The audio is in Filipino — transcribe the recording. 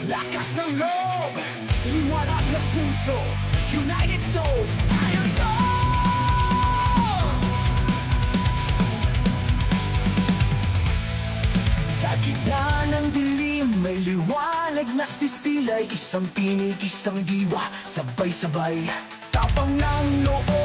Lakas ng loob, liwanag ng puso, United Souls, Iron Dome! Sa gitna ng dilim, may liwanag na sisilay. Isang tinig, isang diwa, sabay-sabay. Tapang ng loob